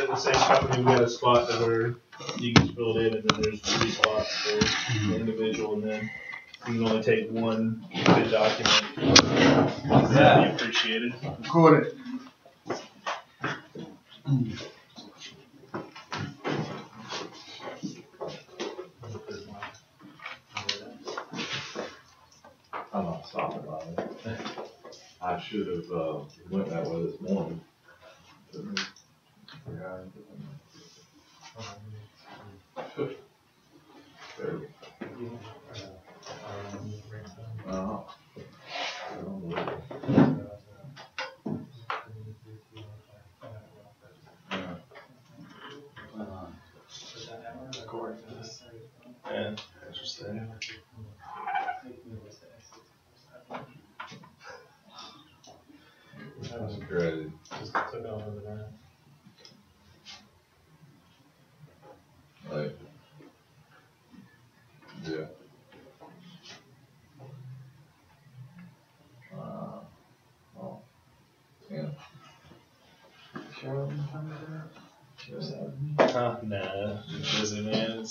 the same company, we got a spot that where you can fill it in, and then there's 3 spots for the individual, and then you can only take one bid document. That'd be appreciated. Record it. I'm not stopping by it. I should have went that way this morning. Yeah, interesting. That was great. Just took over the night. Like, yeah. Oh, yeah. Nah, just busy, man.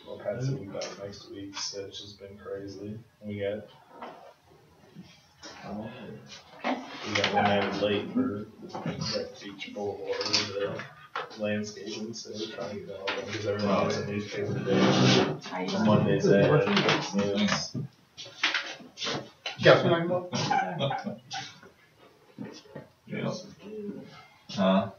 We'll probably see you back next week, so it's just been crazy. We got one night late for Wreck Beach Boulevard, the landscaping, so we're trying to get all done because everyone has a newspaper today. Monday's ad. Got something like Yeah. Huh?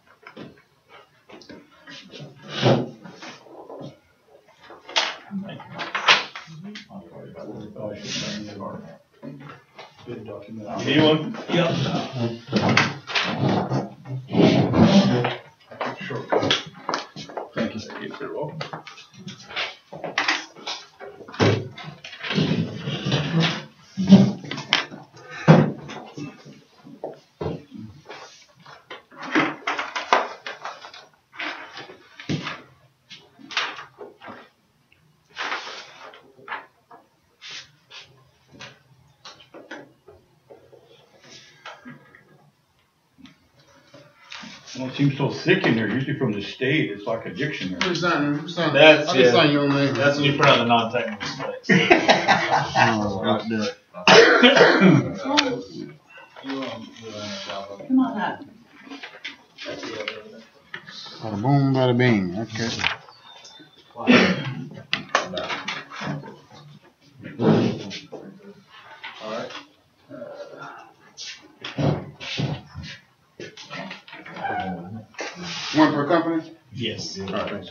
Good document. You need one? Yep. Shortcut. Thank you. You're welcome. Don't seem so thick in there. Usually from the state, it's like a dictionary. That's That's I just sign your name. That's when you put on the non-technical specs. Come on up. Bada boom, bada bing. Okay. One per company? Yes. All right.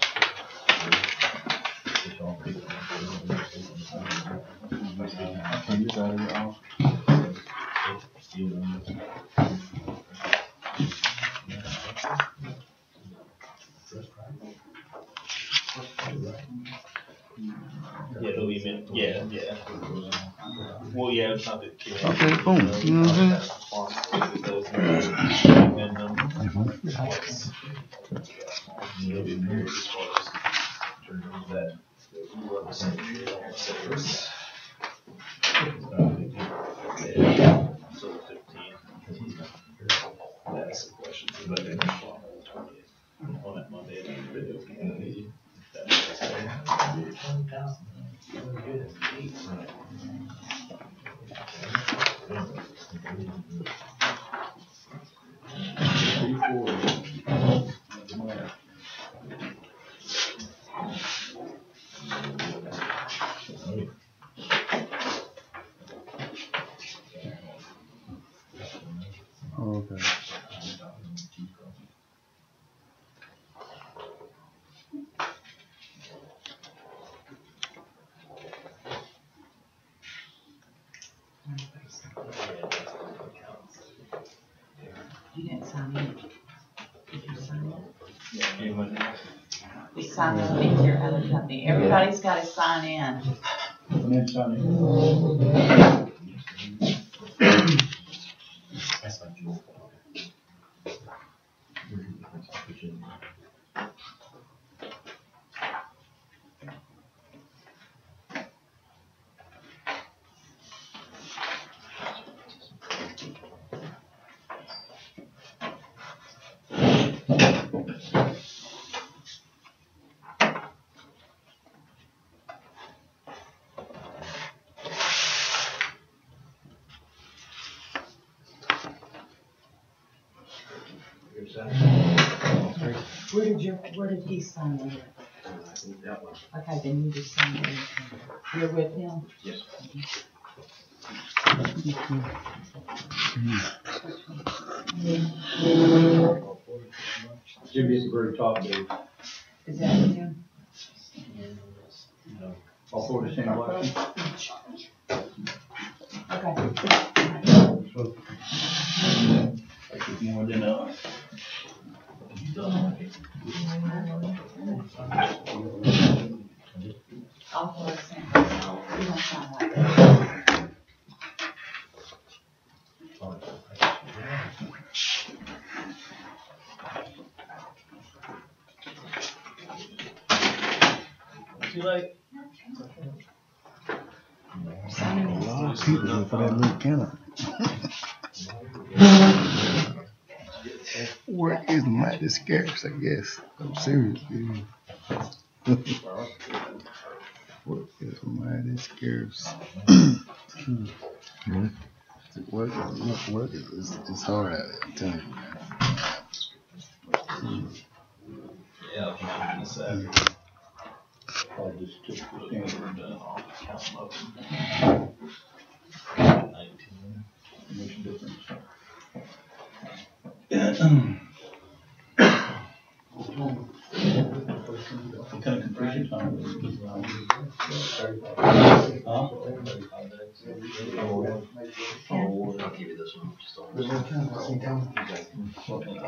Yeah, it'll be min. Yeah. Well, yeah, it's not the key. Okay, boom. On that Monday, Okay. You didn't sign in. Did you sign in? yeah. We signed in with your other company. Everybody's got to sign in. Where did he sign it? Okay, then you just sign it. You're with him? Yes. Jim is the very top, Dave. Is that him? All four the same black. Okay. More than All four the same. You don't sign like that. Too late. Signing A is lot of people for that little Canopy. Work is mighty scarce, I guess. I'm serious, dude. Work is mighty scarce. Work is hard out there, I'm telling you, man. Yeah, I'm just I just took the standard and count them up. 19. Makes a difference. What kind of completion time is it? Huh? I'll give you this one.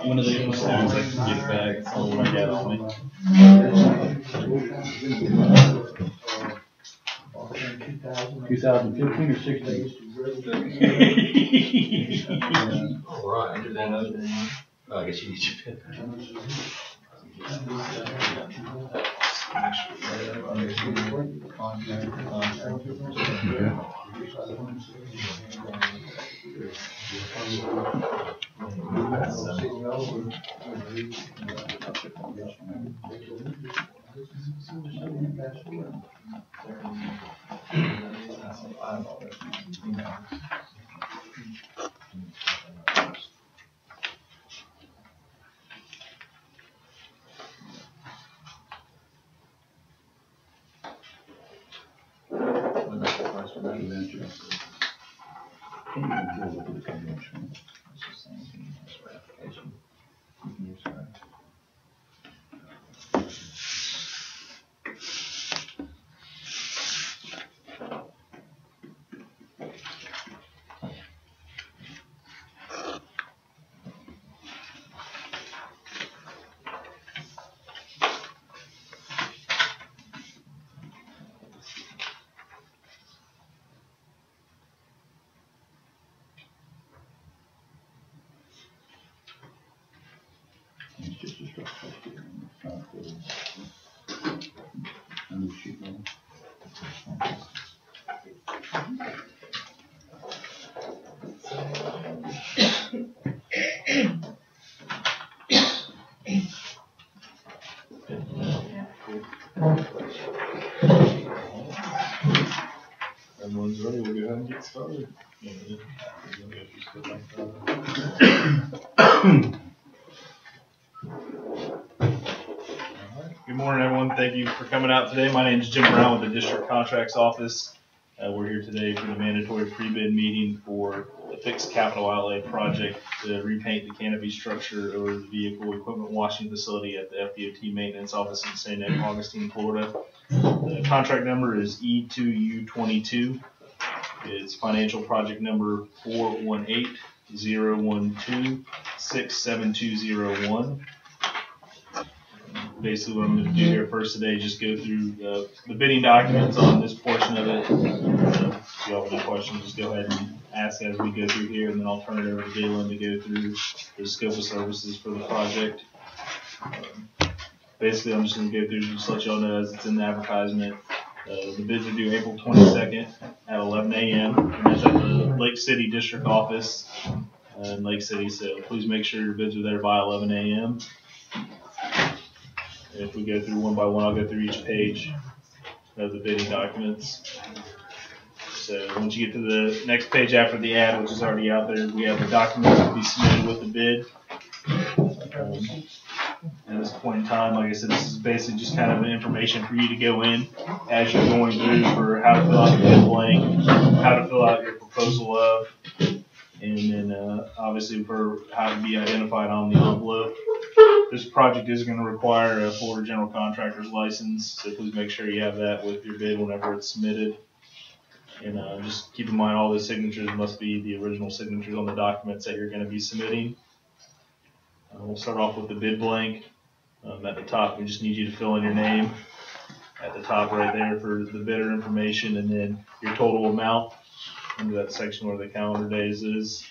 When are they supposed to get it back? Oh, what I got on me. 2015 or 16? All right. I guess you need your pen. It's just a structure here. It's not good. A new sheet metal. Everyone's ready, we'll go ahead and get started. Good morning, everyone. Thank you for coming out today. My name is Jim Brown with the District Contracts Office. We're here today for the mandatory pre-bid meeting for the fixed capital outlay project to repaint the canopy structure over the vehicle equipment washing facility at the F.D.O.T. Maintenance Office in St. Augustine, Florida. The contract number is E2U22. It's financial project number 418-012-67201. Basically what I'm going to do here first today is just go through the bidding documents on this portion of it. If you all have any questions, just go ahead and ask as we go through here, and then I'll turn it over to Galen to go through the scope of services for the project. Basically, I'm just going to go through, just let y'all know as it's in the advertisement. The bids are due April 22nd at 11 a.m. and that's at the Lake City District Office in Lake City. So please make sure your bids are there by 11 a.m. If we go through one by one, I'll go through each page of the bidding documents. So once you get to the next page after the ad, which is already out there, we have the documents to be submitted with the bid. At this point in time, like I said, this is basically just kind of information for you to go in as you're going through for how to fill out your bid blank, how to fill out your proposal of, and then obviously for how to be identified on the envelope. This project is going to require a Florida General Contractor's license, so please make sure you have that with your bid whenever it's submitted. And just keep in mind all the signatures must be the original signatures on the documents that you're going to be submitting. We'll start off with the bid blank. At the top, we just need you to fill in your name at the top right there for the bidder information, and then your total amount under that section where the calendar days is.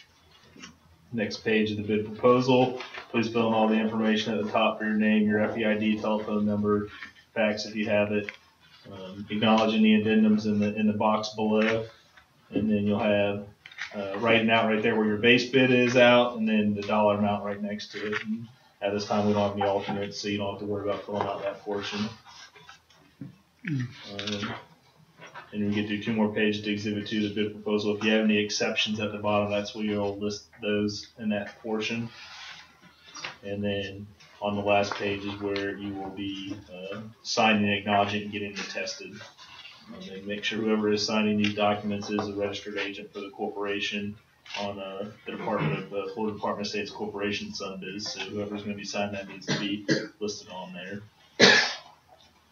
Next page of the bid proposal, please fill in all the information at the top for your name, your FEID, telephone number, fax if you have it, acknowledging the addendums in the box below, and then you'll have writing out right there where your base bid is out, and then the dollar amount right next to it. And at this time, we don't have any alternates, so you don't have to worry about filling out that portion. And we get through 2 more pages to exhibit 2, the bid proposal. If you have any exceptions at the bottom, that's where you'll list those in that portion. And then on the last page is where you will be signing and acknowledging and getting it tested. And make sure whoever is signing these documents is a registered agent for the corporation on the Florida Department of State's Corporation Sunbiz. So whoever's going to be signing that needs to be listed on there.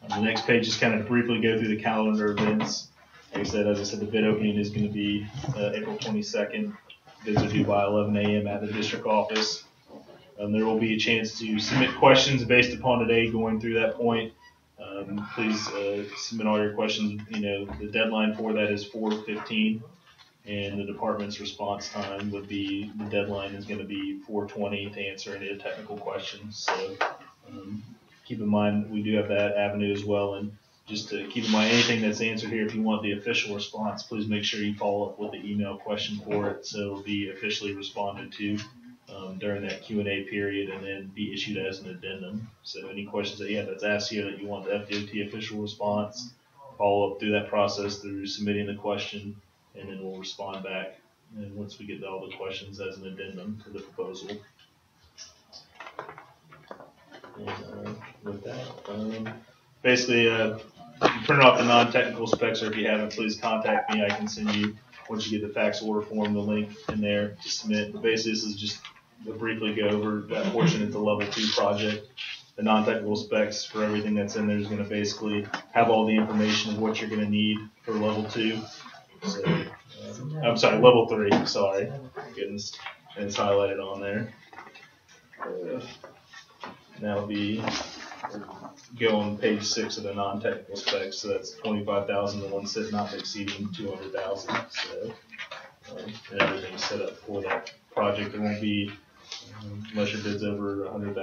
The next page is kind of briefly go through the calendar events. Like I said, the bid opening is going to be April 22nd. Bids are due by 11 a.m. at the district office. There will be a chance to submit questions based upon today going through that point. Please submit all your questions. The deadline for that is 4/15, and the department's response time would be, the deadline is going to be 4/20 to answer any of the technical questions. So keep in mind we do have that avenue as well. And just to keep in mind, anything that's answered here, if you want the official response, please make sure you follow up with the email question for it, so it'll be officially responded to during that Q&A period, and then be issued as an addendum. So any questions that you have that's asked here that you want the FDOT official response, follow up through that process through submitting the question, and then we'll respond back. And once we get all the questions as an addendum to the proposal. And with that, basically, print off the non-technical specs, or if you haven't, please contact me. I can send you, once you get the fax order form, the link in there to submit. But basically, this is just to briefly go over that portion. It's a level 2 project. The non-technical specs for everything that's in there is going to basically have all the information of what you're going to need for level 2. So, I'm sorry, level 3. Sorry, goodness, and it's highlighted on there. Now go on page 6 of the non-technical specs. So that's 25,000 to 1 cent, not exceeding 200,000. So and everything's set up for that project. There won't be, unless your bid's over $100,000,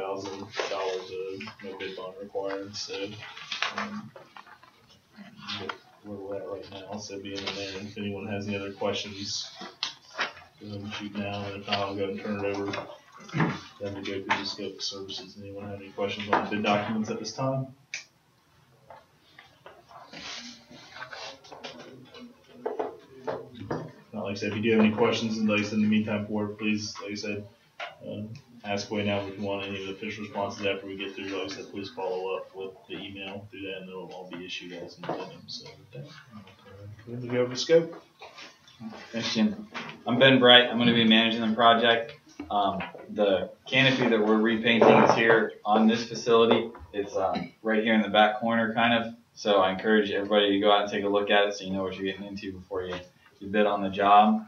no bid bond required. So where we're at right now, so be in there. And if anyone has any other questions, shoot now, and if not, I'll go and turn it over them to go through the scope of services. Anyone have any questions on the bid documents at this time? Not, like I said, if you do have any questions, and like I said, in the meantime, please, like I said, ask away now if you want any of the official responses after we get through. Like I said, please follow up with the email through that, and they'll all be issued as an addendum. So with that, we're going to go over the scope. Thanks, Jim. I'm Ben Bright. I'm going to be managing the project. The canopy that we're repainting is here on this facility. It's right here in the back corner, kind of. So I encourage everybody to go out and take a look at it so you know what you're getting into before you bid on the job.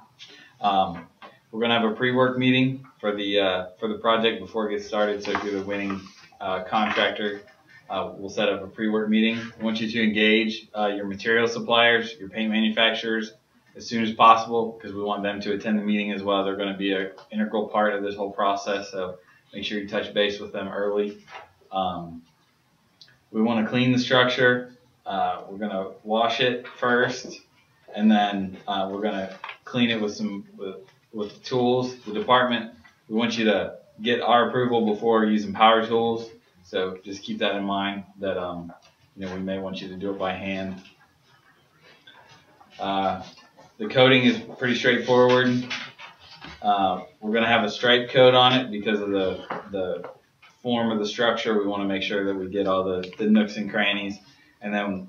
We're going to have a pre-work meeting for the project before it gets started. So if you're the winning contractor, we'll set up a pre-work meeting. I want you to engage your material suppliers, your paint manufacturers, as soon as possible, because we want them to attend the meeting as well. They're going to be an integral part of this whole process, so make sure you touch base with them early. We want to clean the structure. We're going to wash it first, and then we're going to clean it with the tools. The department, we want you to get our approval before using power tools, so just keep that in mind that we may want you to do it by hand. The coating is pretty straightforward. We're going to have a stripe coat on it because of the form of the structure. We want to make sure that we get all the nooks and crannies. And then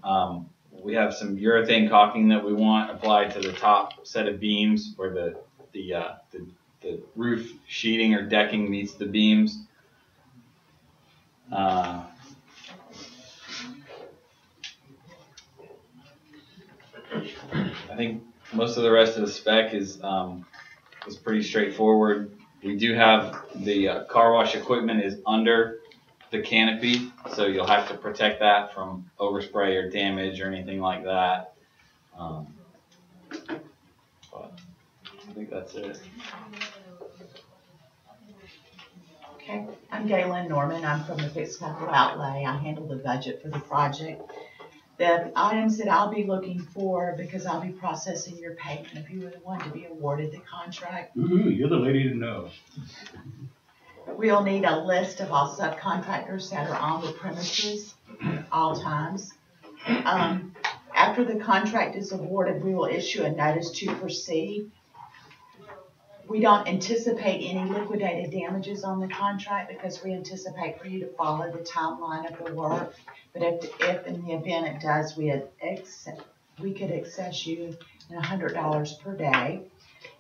we have some urethane caulking that we want applied to the top set of beams where the roof sheeting or decking meets the beams. I think most of the rest of the spec is pretty straightforward. We do have the car wash equipment is under the canopy, so you'll have to protect that from overspray or damage or anything like that. But I think that's it. Okay, I'm Galen Norman. I'm from the Fixed Capital Outlay. I handle the budget for the project. The items that I'll be looking for, because I'll be processing your payment if you were the one to be awarded the contract. Ooh, you're the lady to know. We'll need a list of all subcontractors that are on the premises at all times. After the contract is awarded, we will issue a notice to proceed. We don't anticipate any liquidated damages on the contract because we anticipate for you to follow the timeline of the work. But if in the event it does, we could excess you in $100 per day.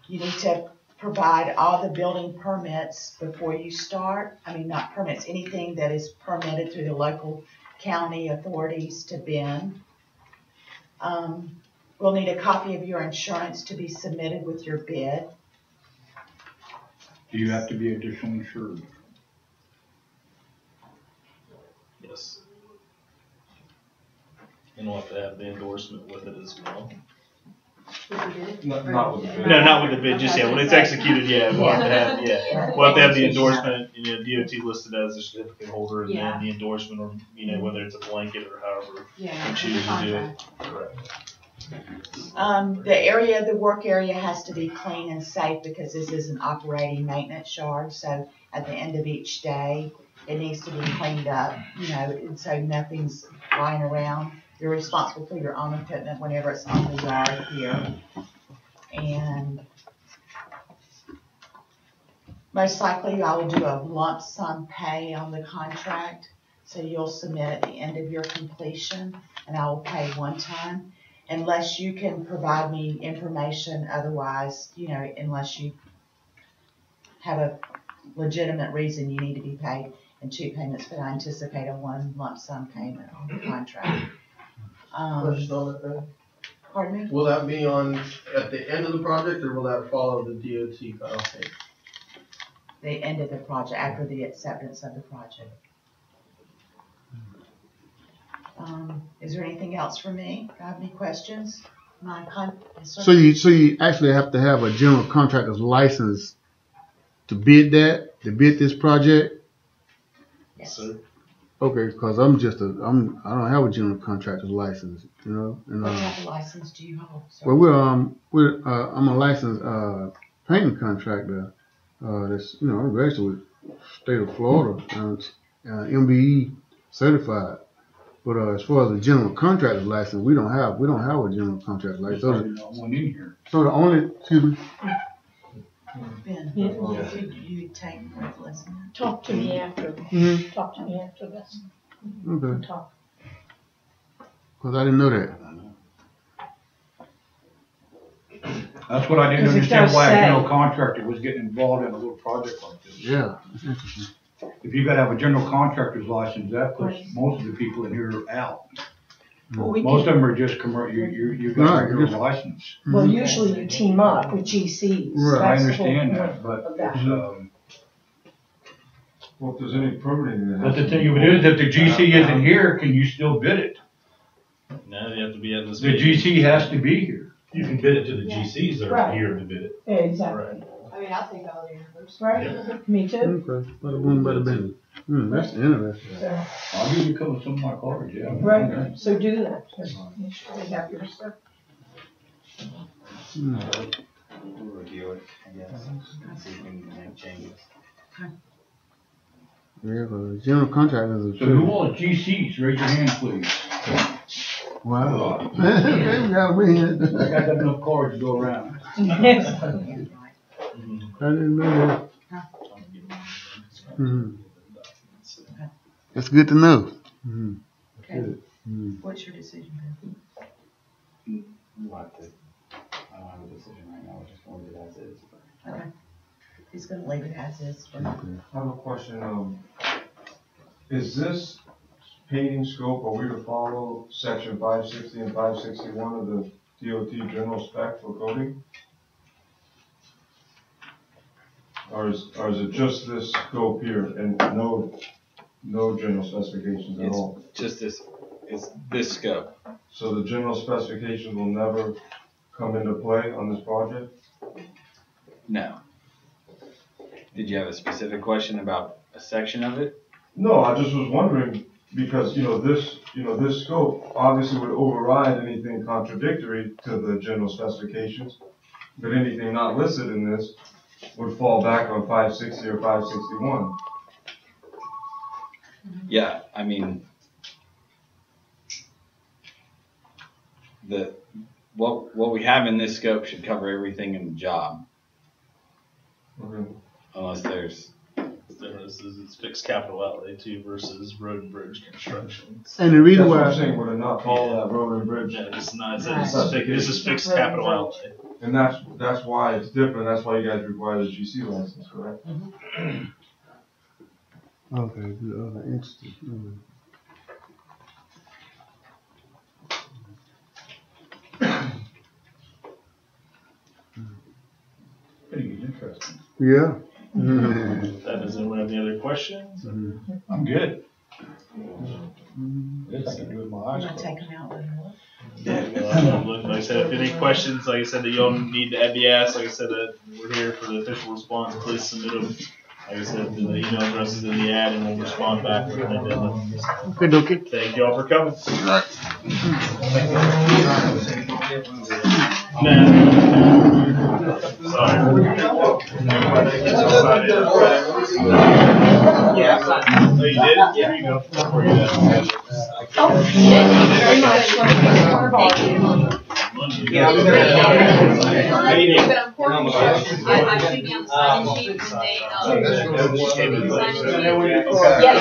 You need to provide all the building permits before you start. I mean, not permits, anything that is permitted through the local county authorities to bend. We'll need a copy of your insurance to be submitted with your bid. Do you have to be additionally insured? Yes. And we'll have to have the endorsement with it as well. Not with the bid. No, not with the bid, just when it's executed, we'll have to have, we'll have to have the endorsement, DOT listed as the certificate holder, and then the endorsement, or, whether it's a blanket or however you choose to do it. Correct. The area, the work area has to be clean and safe because this is an operating maintenance yard. So at the end of each day, it needs to be cleaned up, and so nothing's lying around. You're responsible for your own equipment whenever it's on the yard here. And most likely I will do a lump sum pay on the contract. So you'll submit at the end of your completion and I will pay one time. Unless you can provide me information otherwise, unless you have a legitimate reason you need to be paid in 2 payments, but I anticipate a 1 lump sum payment on the contract. Question on that, Ben? Pardon me? Will that be at the end of the project, or will that follow the DOT cutoff date? The end of the project, after the acceptance of the project. Is there anything else for me? Do I have any questions? So you actually have to have a general contractor's license to bid this project? Yes. Sir. Okay, because I don't have a general contractor's license, And What type of license do you hold, sir? well, I'm a licensed painting contractor. That's I'm registered with state of Florida, MBE certified. But as far as a general contractor's license, we don't have a general contractor's license. There's not one in here. So the only Ben, Yeah. you take a lesson. Talk to me after. Talk to me after this. okay, Talk. because I didn't know that. That's what I didn't 'Cause it understand does why a say- general contractor was getting involved in a little project like this. Yeah, that's interesting. If you gotta have a general contractor's license, that puts most of the people in here out. Well, we Most can, of them are just you got a Right, regular just- license. Well, usually you team up with GCs. Right. I That's the whole understand point that, but of that. it's, Well, if there's any permitting. but the thing of it is, if the GC isn't here, can you still bid it? No, you have to be at this The meeting. GC has to be here. You can bid it to the GCs that are Right. here to bid it. Exactly. I mean, I'll take all the numbers. Right? Me too. Okay, bada boom, bada bing. That's interesting. So, I'll give you a couple of some of my cards, yeah. right. So do that. Just make sure they have your stuff. We'll review it, I guess, and see if we can make changes. Yeah, but general contractors are So who all GCs, raise your hand, please. wow. Okay, we got a man. I got enough cards to go around. Yes. I didn't know that. That's good to know. Okay. What's your decision? We'll have to, I don't have a decision right now, we're just going to do it as is. Okay. He's gonna leave it as is for now. I have a question. Is this painting scope, are we to follow section 560 and 561 of the DOT general spec for coating? Or is it just this scope here and no general specifications at all? Just this, it's this scope. So the general specifications will never come into play on this project? No. Did you have a specific question about a section of it? No, I just was wondering, because, this scope obviously would override anything contradictory to the general specifications, but anything not listed in this would fall back on 560 or 561. Yeah, I mean, what we have in this scope should cover everything in the job. Okay. Unless there's. The difference is it's fixed capital outlay too versus road and bridge construction. And the reason That's what why I'm saying, would it not follow that road and bridge? Yeah, it's not. This is fixed capital outlay. And that's why it's different, that's why you guys require the GC license, correct? okay, good. Interesting. Pretty interesting. Yeah. That doesn't anyone have any other questions? I'm good. Yes, I can do it with my You eyes wanna closed. take him out later? Like I said, if any questions, like I said, that y'all need to be asked, like I said, we're here for the official response. Please submit them. Like I said, the email address is in the ad, and we'll respond back with an addendum. Okay. Thank y'all for coming. Sorry. Yeah. Oh, you did? Yeah. Here you go. Where you at? Oh, thank you very much. Yeah. How you doing? I should be on the sign-in sheet and they, Yes,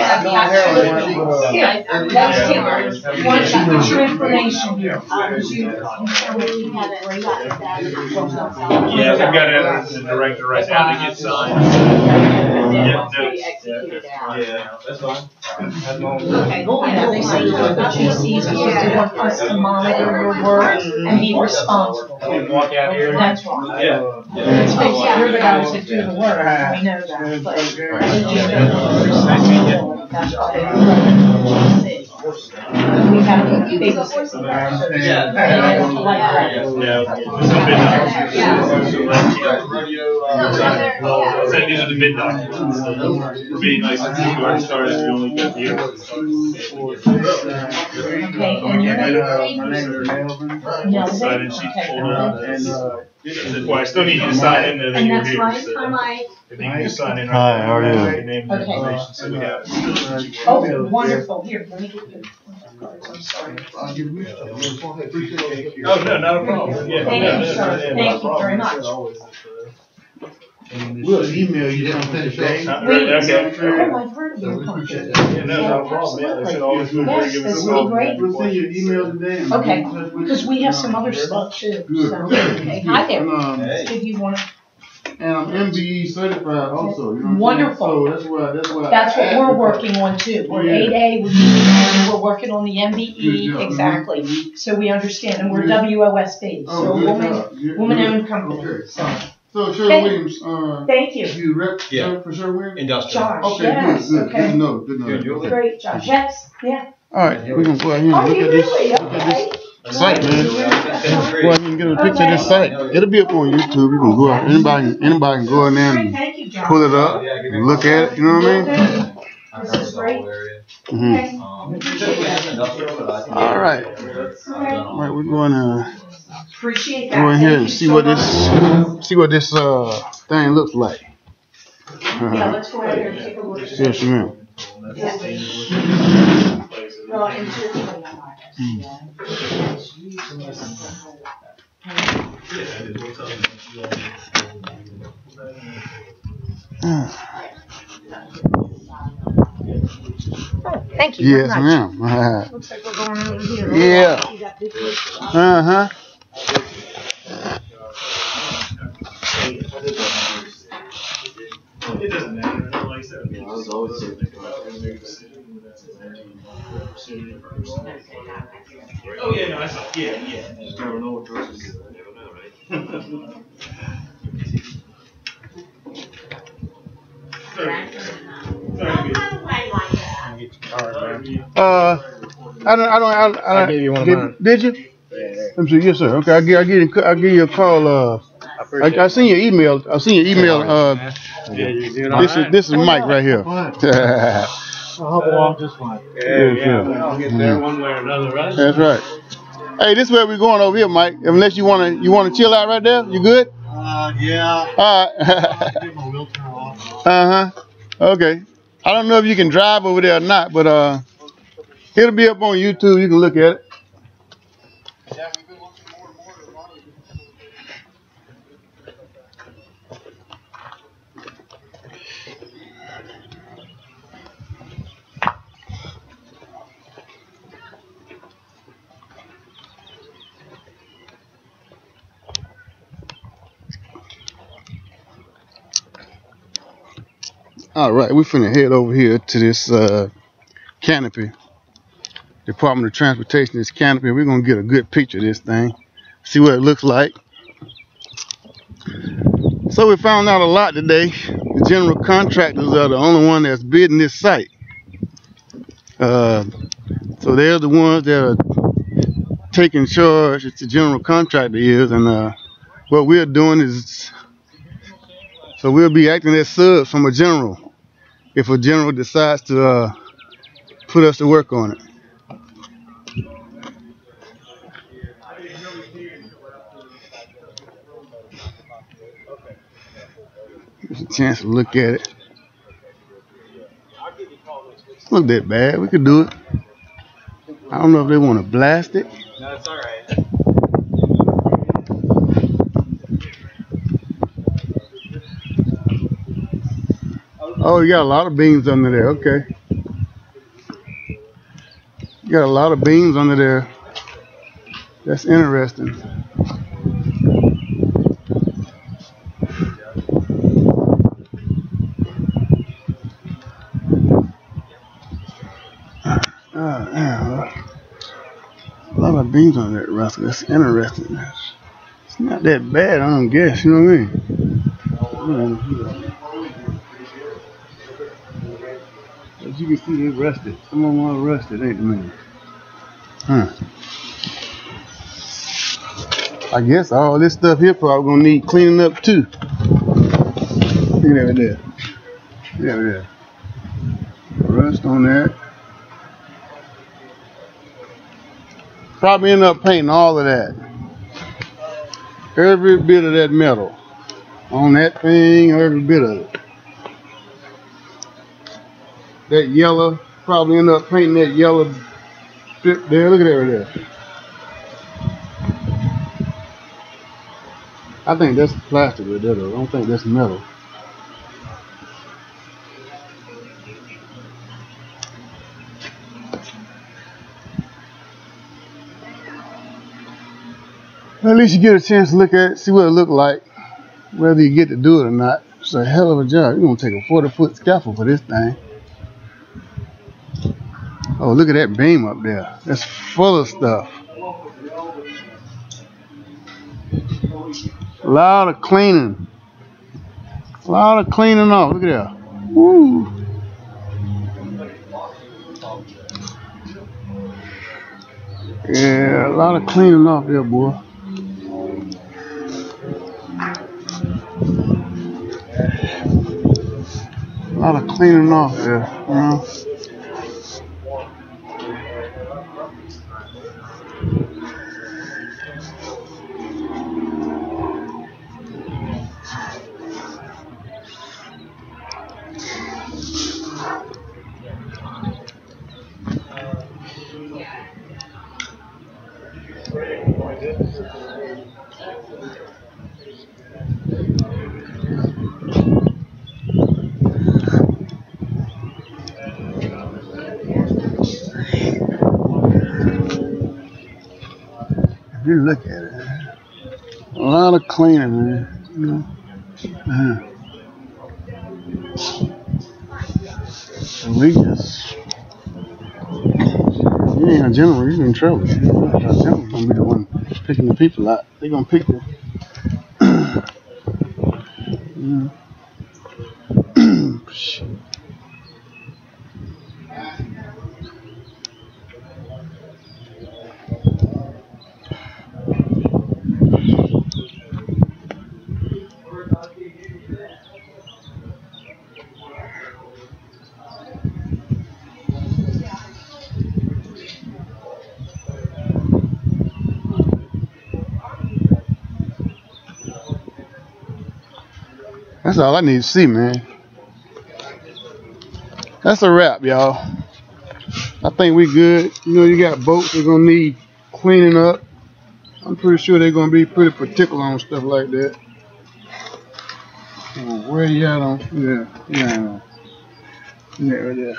that's Tim. Once you put your information here, we haven't gotten that. Yeah, we've got a director right now to get signed. Yeah, Executed out. Yeah, that's fine. okay, yeah, they say GC's supposed to want us to monitor your work and be responsible. Walk out here. That's right. Yeah. You're the guys that do the work, we know that, but that's why we have to be These are the bid documents. We're being nice and we already started. We only got the year. okay, and your name? Sign-in sheet pulled up. Well, I still need you to sign in that And you're that's here. right, So am I? if you can just sign in. Hi, how are you? Your name and information, so we have it. Oh, wonderful, here, let me get your cards, I'm sorry. Oh, no, not a problem. Yeah, Thank no, you, sir. no, Thank you very much. We'll email you something today. Oh, Okay. I've heard of your company. Yeah, no, not a problem. Yeah, they should always move there, Yes, give us this a would call. be great. We'll send you an email today. and Okay, we'll be in touch with because you. we have some other stuff too, so, okay, hi there. Did you want to? And I'm MBE certified also. You know what I'm Wonderful. saying? So that's why. That's what we're working on too. We're Yeah. 8A, we're working on the Good MBE, job. exactly. So we understand, and we're Good. WOSB, Oh, so good job. woman-owned company, Okay. so, So Sherwin Okay. Williams, thank you. you rep Yeah. for Sherwin Williams? Industrial. Josh, Okay, yes, good. Good okay. to know. Good to know. Great, Josh, yes, yeah. All right, we're gonna go ahead and Oh, look you at this. really, Look at okay. this site, man. Go ahead and get a picture of this site. It'll be up on YouTube. You can go out. Anybody can go in there and Thank you, Josh. pull it up, look at it. You know what I mean? This is great. Mhm. Okay. All right. Okay. All right, we're going to Appreciate that. go in here Thank and you see so what much. this thing looks like. Yeah, let's go ahead and take a look. Yes, ma'am. Well, and just- Oh, thank you very Yes, much. ma'am. Looks like we're going over here. Yeah. You got this one. Uh-huh. It doesn't matter. Like I said, I was always saying, oh yeah, no, I saw. Yeah. just never know what choices you never know, right? I gave you one of mine. Did you? Let me see. Yes, sir. Okay, I'll give you a call. I seen your email. I seen your email. This is Mike right here. I'll hop along just fine. I'll get there one way or another, right? That's right. Hey, this is where we're going over here, Mike. Unless you wanna chill out right there. You good? Yeah. All right. Get my wheelchair off. Uh-huh. Okay. I don't know if you can drive over there or not, but it'll be up on YouTube. You can look at it. All right, we finna head over here to this Canopy. Department of Transportation, this Canopy. We're gonna get a good picture of this thing. See what it looks like. So we found out a lot today. The general contractors are the only one that's bidding this site. So they're the ones that are taking charge. It's the general contractor is, and what we're doing is, so we'll be acting as subs from a general if a general decides to put us to work on it. There's a chance to look at it. It's not that bad. We could do it. I don't know if they want to blast it. No, it's alright. Oh, you got a lot of beams under there. Okay. You got a lot of beams under there. That's interesting. A lot of beams on that rascal. That's interesting. It's not that bad, I don't guess. You know what I mean? As you can see, they rusted. Some of them are rusted, ain't they? Huh. I guess all this stuff here probably gonna need cleaning up too. Look at that there. Yeah, there. Rust on that. Probably end up painting all of that. Every bit of that metal on that thing, every bit of it. That yellow, probably end up painting that yellow strip there. Look at that right there. I think that's plastic right there though. I don't think that's metal. At least you get a chance to look at it, see what it looked like, whether you get to do it or not. It's a hell of a job. You're gonna take a 40-foot scaffold for this thing. Oh, look at that beam up there. That's full of stuff. A lot of cleaning. A lot of cleaning off. Look at that. Woo. Yeah, a lot of cleaning off there, boy. A lot of cleaning off there, you know. you look at it, a lot of cleaning, man. You know? And we just, you ain't a general, you in trouble. A general gonna be the one picking the people out. They gonna pick the, you know. That's all I need to see, man. That's a wrap, y'all. I think we good. You know, you got boats they're gonna need cleaning up. I'm pretty sure they're gonna be pretty particular on stuff like that. Where you at on? Yeah, right there.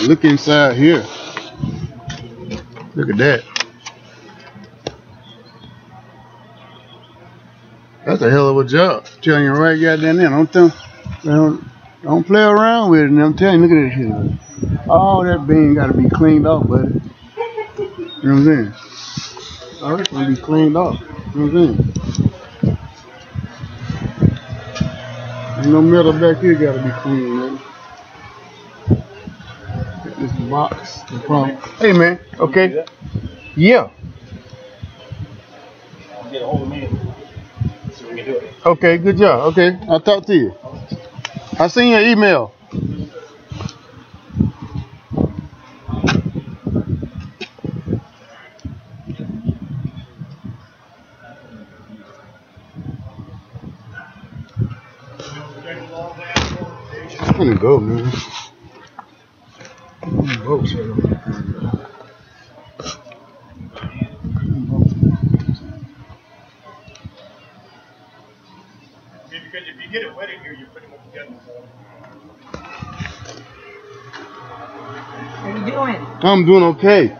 Look inside here. Look at that. That's a hell of a job. Telling you right goddamn there. Don't play around with it. And I'm telling you, look at this shit. All that bean got to be cleaned off, buddy. You know what I'm saying? All that's gonna be cleaned off. You know what I'm saying? Ain't no metal back here got to be cleaned, man. This box. No problem. Hey, man. Okay. Yeah. Get a hold of me. See if we can do it. Okay, good job. Okay, I'll talk to you. I seen your email. I'm gonna go, man. Boats here. Because if you get it wet in here, you're pretty much done. How you doing? I'm doing okay.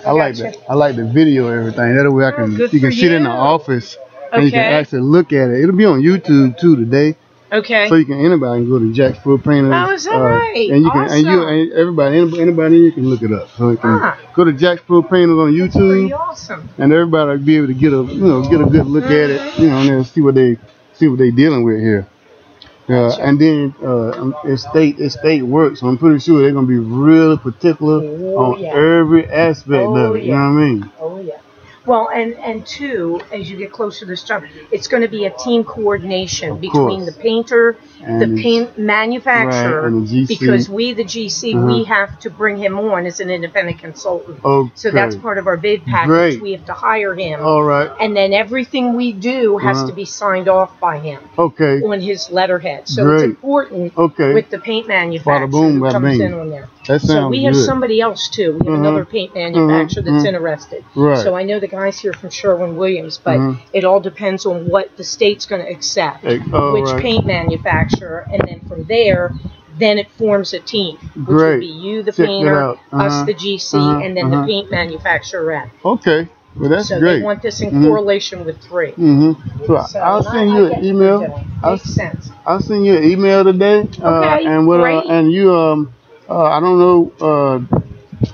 I like that. I like the video and everything. That way I can you can sit in the office and you can actually look at it. It'll be on YouTube too today. Okay. So you can anybody can go to jaxpropainters. Oh, is that right? And you can awesome. and anybody you can look it up. So you can go to jaxpropainters on YouTube. Pretty awesome. And everybody will be able to get a good look at it, and then see what they dealing with here. And then it's state work, so I'm pretty sure they're gonna be really particular on every aspect of it. You know what I mean? Oh yeah. Well, and two, as you get closer to this job, it's going to be a team coordination between the painter, and the paint manufacturer, right, and the GC. Because we, the GC, we have to bring him on as an independent consultant. Okay. So that's part of our bid package. Great. We have to hire him. All right. And then everything we do has to be signed off by him. Okay. On his letterhead. So it's important with the paint manufacturer who comes in on there. That sounds so we have somebody else too. We have another paint manufacturer that's interested. Right. So I know the guys here from Sherwin-Williams, but it all depends on what the state's going to accept, which paint manufacturer, and then from there, then it forms a team, which would be you, the painter, us, the GC, and then the paint manufacturer rep. Okay. Well, that's so great. So they want this in correlation with 3. So I'll send you an email. Makes sense. I'll send you an email today. Okay, and great. And you, I don't know,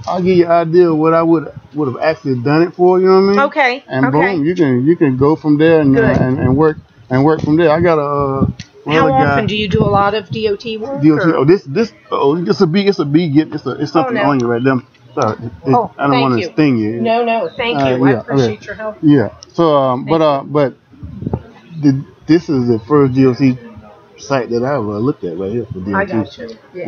I'll give you an idea of what I would have actually done it for. You know what I mean? Okay. And boom, you can go from there and work from there. I got a. How often do you do a lot of DOT work? DOT. It's something on you right there. Sorry, I don't want to sting you. No, thank you. I appreciate your help. Yeah. So, but this is the first DOT site that I've looked at right here for DOT. I got you. Yeah.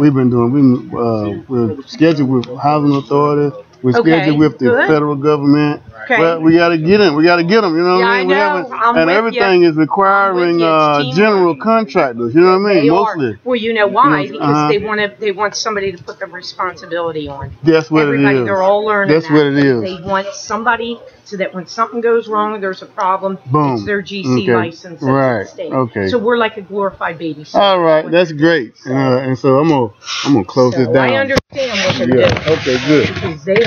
We're scheduled with housing authority. We're scheduled with the federal government. Okay. But we gotta get them. We gotta get them. You know what I mean? I know. I'm and with everything you. is requiring It's general contractors. You know what I mean? They Mostly. are. Well, you know why? You know, Because they want somebody to put the responsibility on. That's what Everybody, it is. they're all learning That's that. what it is. They want somebody so that when something goes wrong, there's a problem, Boom. it's their GC license at Right. the state. Okay. So we're like a glorified babysitter. All right, that's great. And so I'm gonna close this down. I understand what they're doing. Okay, good. Because they